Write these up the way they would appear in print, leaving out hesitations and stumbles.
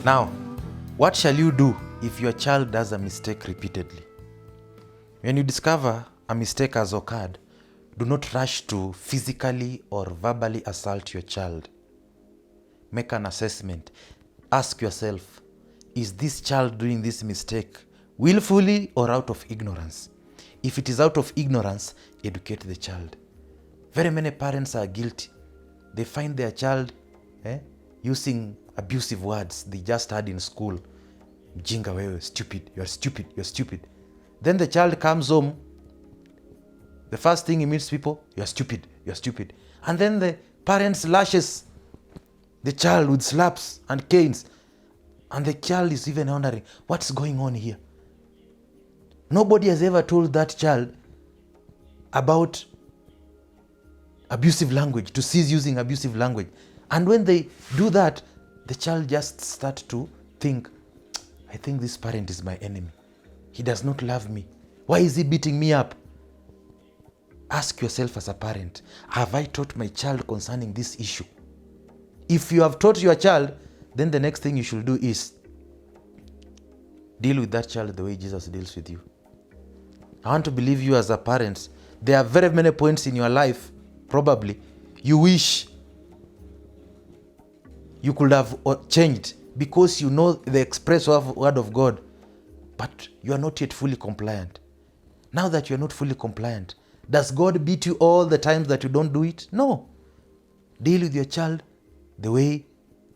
Now, what shall you do if your child does a mistake repeatedly? When you discover a mistake has occurred, do not rush to physically or verbally assault your child. Make an assessment. Ask yourself, is this child doing this mistake willfully or out of ignorance? If it is out of ignorance, educate the child. Very many parents are guilty. They find their child using abusive words they just heard in school. Mjinga wewe, stupid, you're stupid, you're stupid. Then the child comes home. The first thing he meets people, you're stupid, you're stupid. And then the parents lashes the child with slaps and canes. And the child is even wondering, what's going on here? Nobody has ever told that child about abusive language, to cease using abusive language. And when they do that, the child just starts to think, I think this parent is my enemy. He does not love me. Why is he beating me up? Ask yourself as a parent, have I taught my child concerning this issue? If you have taught your child, then the next thing you should do is deal with that child the way Jesus deals with you. I want to believe you as a parent. There are very many points in your life, probably, you wish you could have changed because you know the express word of God, but you are not yet fully compliant. Now that you are not fully compliant, does God beat you all the times that you don't do it? No. Deal with your child the way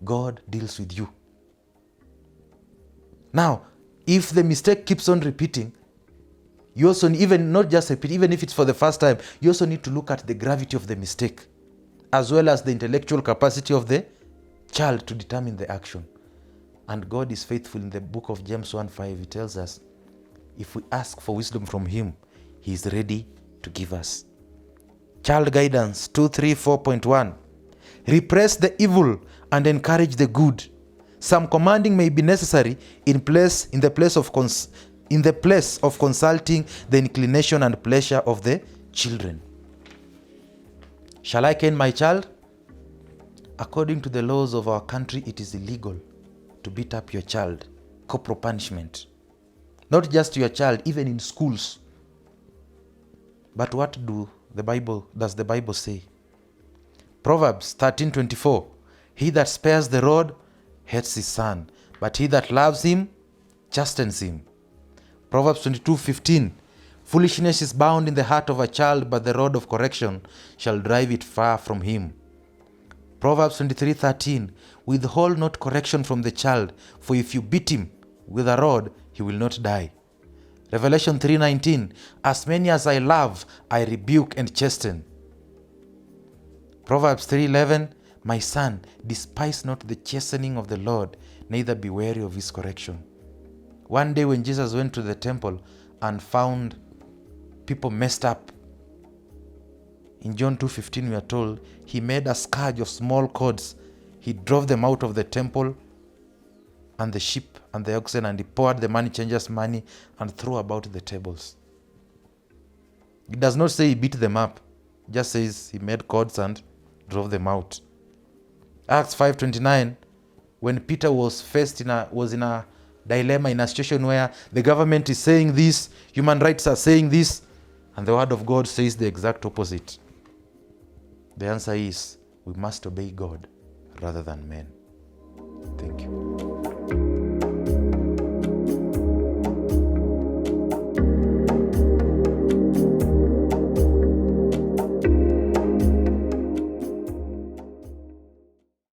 God deals with you. Now, if the mistake keeps on repeating, you also, even not just repeat, even if it's for the first time, you also need to look at the gravity of the mistake, as well as the intellectual capacity of the child to determine the action. And God is faithful. In the book of James 1:5, he tells us, if we ask for wisdom from him, he is ready to give us. Child Guidance 234.1. Repress the evil and encourage the good. Some commanding may be necessary in the place of consulting the inclination and pleasure of the children. Shall I cane my child? According to the laws of our country, it is illegal to beat up your child. Corporal punishment. Not just your child, even in schools. But what does the Bible say? Proverbs 13:24. He that spares the rod hates his son, but he that loves him chastens him. Proverbs 22:15. Foolishness is bound in the heart of a child, but the rod of correction shall drive it far from him. Proverbs 23:13. Withhold not correction from the child, for if you beat him with a rod, he will not die. Revelation 3:19. As many as I love, I rebuke and chasten. Proverbs 3:11. My son, despise not the chastening of the Lord, neither be weary of his correction. One day when Jesus went to the temple and found people messed up, in John 2:15 we are told, he made a scourge of small cords. He drove them out of the temple and the sheep and the oxen, and he poured the money changers' money and threw about the tables. It does not say he beat them up. It just says he made cords and drove them out. Acts 5:29, when Peter was in a dilemma, in a situation where the government is saying this, human rights are saying this, and the word of God says the exact opposite. The answer is, we must obey God rather than men. Thank you.